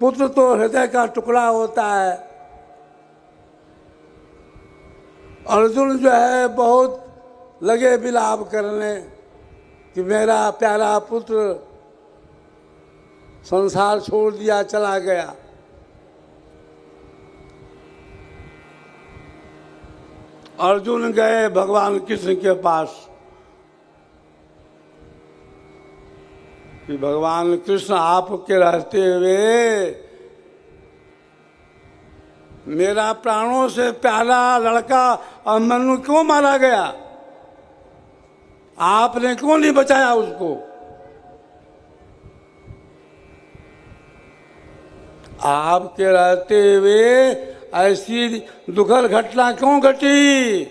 पुत्र तो हृदय का टुकड़ा होता है। अर्जुन जो है बहुत लगे विलाप करने कि मेरा प्यारा पुत्र संसार छोड़ दिया, चला गया। अर्जुन गए भगवान कृष्ण के पास कि भगवान कृष्ण, आपके रहते हुए मेरा प्राणों से प्यारा लड़का अभिमन्यु क्यों मारा गया? आपने क्यों नहीं बचाया उसको? आपके रहते हुए ऐसी दुखद घटना क्यों घटी?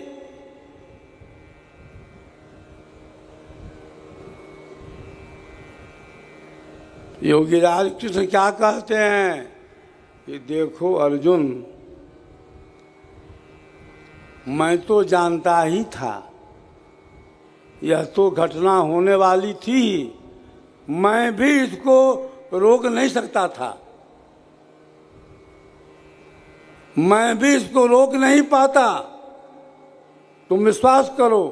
योगीराज कृष्ण क्या कहते हैं कि देखो अर्जुन, मैं तो जानता ही था यह तो घटना होने वाली थी, मैं भी इसको रोक नहीं सकता था, मैं भी इसको रोक नहीं पाता। तुम विश्वास करो।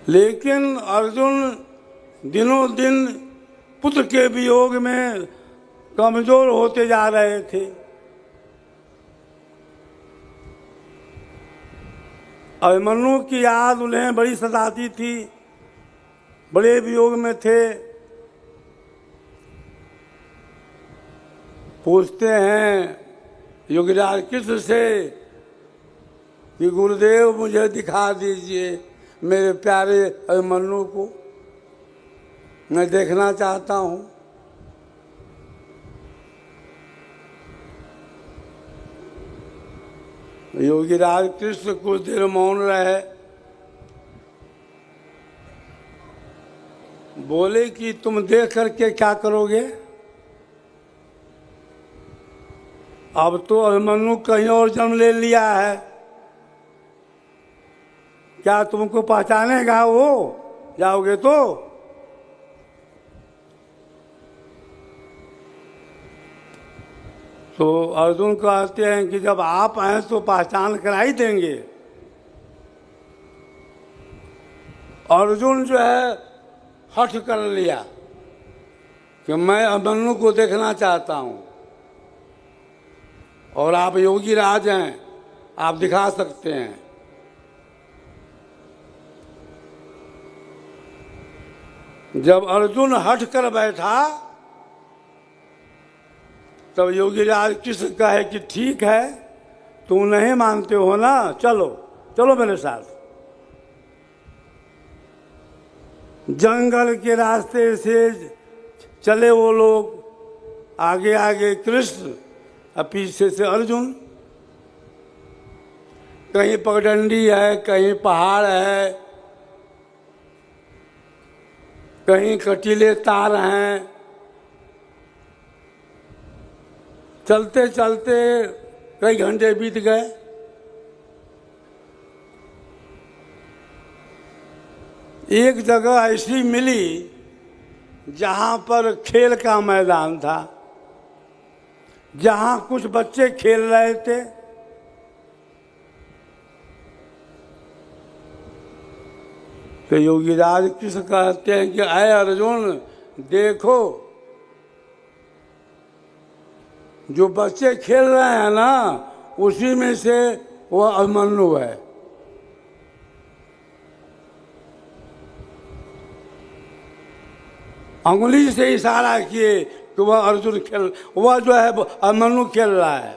लेकिन अर्जुन दिनों दिन पुत्र के वियोग में कमजोर होते जा रहे थे। अभिमन्यु की याद उन्हें बड़ी सताती थी, बड़े वियोग में थे। पूछते हैं योगीराज कृष्ण से कि गुरुदेव मुझे दिखा दीजिए मेरे प्यारे अभिमन्यु को, मैं देखना चाहता हूँ। योगीराज कृष्ण कुछ देर मौन रहे, बोले कि तुम देख करके क्या करोगे? अब तो अभिमन्यु कहीं और जन्म ले लिया है, क्या तुमको पहचानेगा वो जाओगे तो? तो अर्जुन कहते हैं कि जब आप हैं तो पहचान करा ही देंगे। अर्जुन जो है हठ कर लिया कि मैं अभिमन्यु को देखना चाहता हूं, और आप योगी राज हैं, आप दिखा सकते हैं। जब अर्जुन हट कर बैठा तब योगीराज कृष्ण कहे कि ठीक है, तुम नहीं मानते हो ना, चलो चलो मेरे साथ। जंगल के रास्ते से चले वो लोग, आगे आगे कृष्ण और पीछे से अर्जुन। कहीं पगडंडी है, कहीं पहाड़ है, कहीं कटीले तार हैं। चलते चलते कई घंटे बीत गए। एक जगह ऐसी मिली जहां पर खेल का मैदान था, जहां कुछ बच्चे खेल रहे थे। तो योगीराज कृष्ण कहते हैं कि अय अर्जुन, देखो जो बच्चे खेल रहे हैं ना, उसी में से वो अभिमन्यु है। अंगुली से इशारा किए कि वह अर्जुन खेल, वह जो है अभिमन्यु खेल रहा है।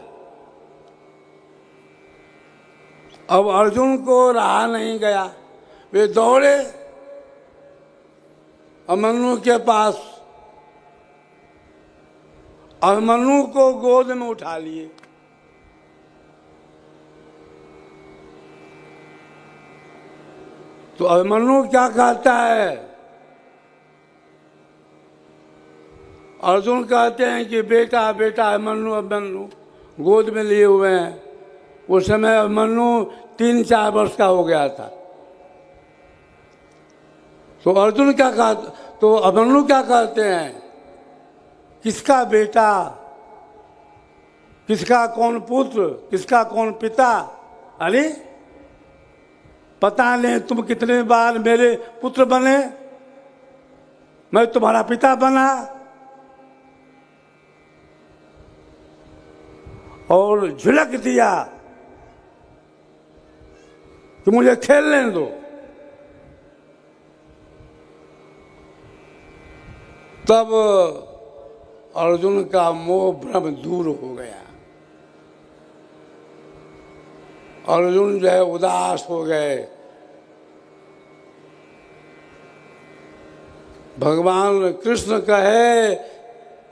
अब अर्जुन को रहा नहीं गया, वे दौड़े अभिमन्यु के पास, अभिमन्यु को गोद में उठा लिए। तो अभिमन्यु क्या कहता है? अर्जुन कहते हैं कि बेटा बेटा अभिमन्यु, अभिमन्यु गोद में लिए हुए हैं। उस समय अभिमन्यु 3-4 वर्ष का हो गया था। तो अर्जुन क्या कहा? तो अभिमन्यु क्या कहते हैं, किसका बेटा, किसका कौन पुत्र, किसका कौन पिता। अरे पता नहीं तुम कितने बार मेरे पुत्र बने, मैं तुम्हारा पिता बना और झिड़क दिया कि मुझे खेलने दो। तब अर्जुन का मोह भ्रम दूर हो गया। अर्जुन जो है उदास हो गए। भगवान कृष्ण कहे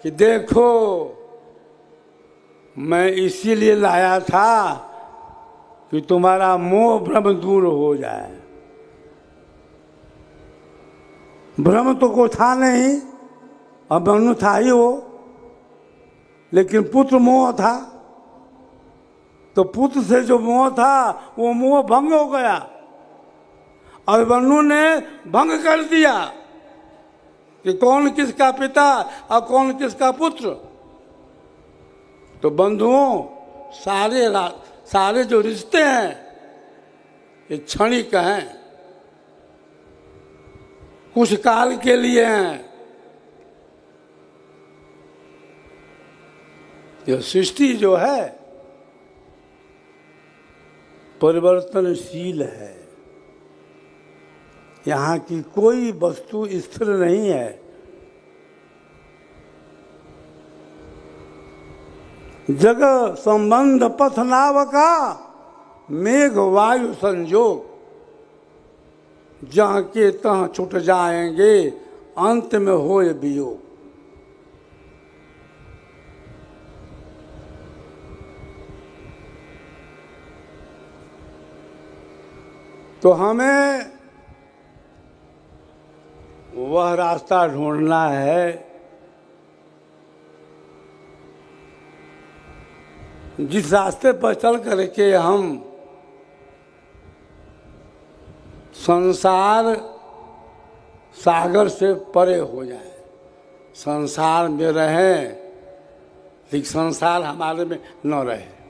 कि देखो मैं इसीलिए लाया था कि तुम्हारा मोह भ्रम दूर हो जाए। भ्रम तो कोई था नहीं, अभिमन्यु था ही वो, लेकिन पुत्र मोह था। तो पुत्र से जो मोह था वो मोह भंग हो गया। अभिमन्यु ने भंग कर दिया कि कौन किसका पिता और कौन किसका पुत्र। तो बंधुओं, सारे जो रिश्ते हैं ये क्षणिक हैं, कुछ काल के लिए हैं। यह सृष्टि जो है परिवर्तनशील है। यहाँ की कोई वस्तु स्थिर नहीं है। जग संबंध पथ नाव का मेघ वायु संजोग, जहाँ के तहाँ छूट जाएंगे अंत में होए वियोग। तो हमें वह रास्ता ढूंढना है जिस रास्ते पर चल करके हम संसार सागर से परे हो जाए, संसार में रहें लेकिन संसार हमारे में न रहे।